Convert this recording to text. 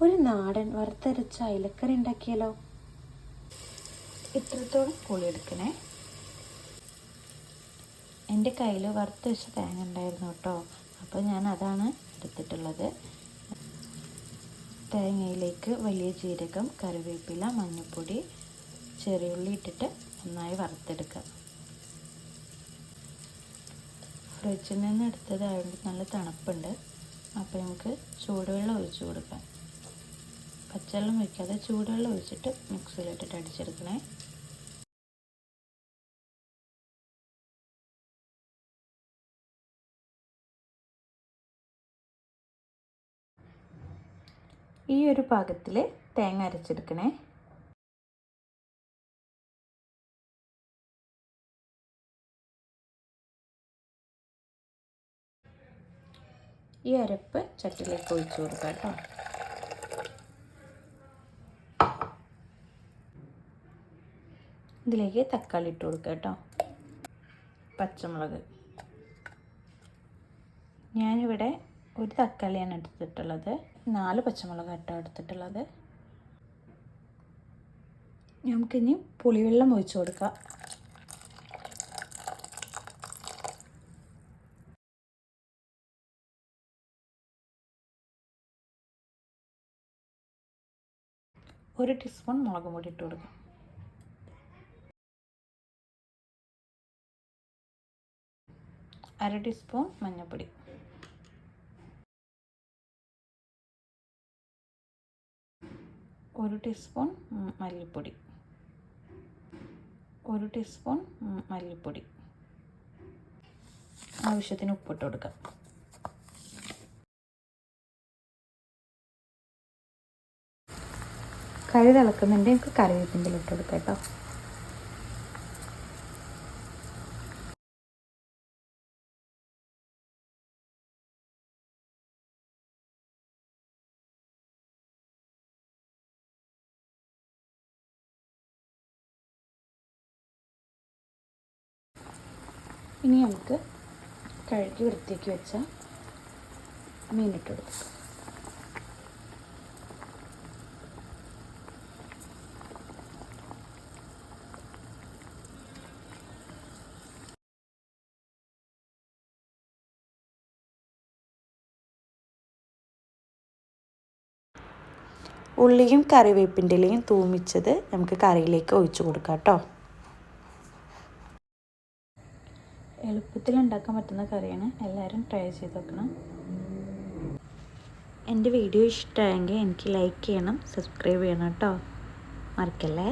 ഒരു നാടൻ വറുത്തരച്ച അയലക്കറി ഉണ്ടാക്കിയാലോ? ഇത്രത്തോളം പുളി എടുക്കണേ. എൻ്റെ കയ്യിൽ വറുത്ത് വെച്ച തേങ്ങ ഉണ്ടായിരുന്നു കേട്ടോ, അപ്പോൾ ഞാൻ അതാണ് എടുത്തിട്ടുള്ളത്. തേങ്ങയിലേക്ക് വലിയ ജീരകം, കറിവേപ്പില, മഞ്ഞൾപ്പൊടി, ചെറിയുള്ളി ഇട്ടിട്ട് നന്നായി വറുത്തെടുക്കുക. ഫ്രിഡ്ജിൽ നിന്ന് എടുത്തതായതുകൊണ്ട് നല്ല തണുപ്പുണ്ട്, അപ്പോൾ നമുക്ക് ചൂടുവെള്ളം ഒഴിച്ച് കൊടുക്കാം. പച്ചവെള്ളം ഒഴിക്കാതെ ചൂടുവെള്ളം ഒഴിച്ചിട്ട് മിക്സിയിലിട്ടിട്ട് അടിച്ചെടുക്കണേ. ഈ ഒരു പാകത്തിൽ തേങ്ങ അരച്ചെടുക്കണേ. ഈ അരപ്പ് ചട്ടിയിലേക്ക് ഒഴിച്ചു കൊടുക്കാം കേട്ടോ. ഇതിലേക്ക് തക്കാളി ഇട്ട് കൊടുക്കുക കേട്ടോ. പച്ചമുളക്, ഞാനിവിടെ ഒരു തക്കാളിയാണ് എടുത്തിട്ടുള്ളത്, 4 പച്ചമുളക് കേട്ടോ എടുത്തിട്ടുള്ളത്. നമുക്കിനി പുളിവെള്ളം ഒഴിച്ചു കൊടുക്കാം. ഒരു ടീസ്പൂൺ മുളക് പൊടി ഇട്ട് കൊടുക്കാം. അര ടീസ്പൂൺ മഞ്ഞൾപ്പൊടി, ഒരു ടീസ്പൂൺ മല്ലിപ്പൊടി, ഒരു ടീസ്പൂൺ മല്ലിപ്പൊടി, ആവശ്യത്തിന് ഉപ്പിട്ട് കൊടുക്കാം. കറി തിളക്കുന്നുണ്ട്, നമുക്ക് കറിവേപ്പിൻ്റെ ഇട്ട് കൊടുക്കാം കേട്ടോ. ഇനി നമുക്ക് കഴുകി വൃത്തിയാക്കി വെച്ച മീനിട്ട് കൊടുക്കാം. ഉള്ളിയും കറിവേപ്പിൻ്റെ ഇലയും തൂമിച്ചത് നമുക്ക് കറിയിലേക്ക് ഒഴിച്ചു കൊടുക്കാം കേട്ടോ. എളുപ്പത്തിൽ ഉണ്ടാക്കാൻ പറ്റുന്ന കറിയാണ്, എല്ലാവരും ട്രൈ ചെയ്ത് നോക്കണം. എൻ്റെ വീഡിയോ ഇഷ്ടമായെങ്കിൽ എനിക്ക് ലൈക്ക് ചെയ്യണം, സബ്സ്ക്രൈബ് ചെയ്യണം കേട്ടോ, മറക്കല്ലേ.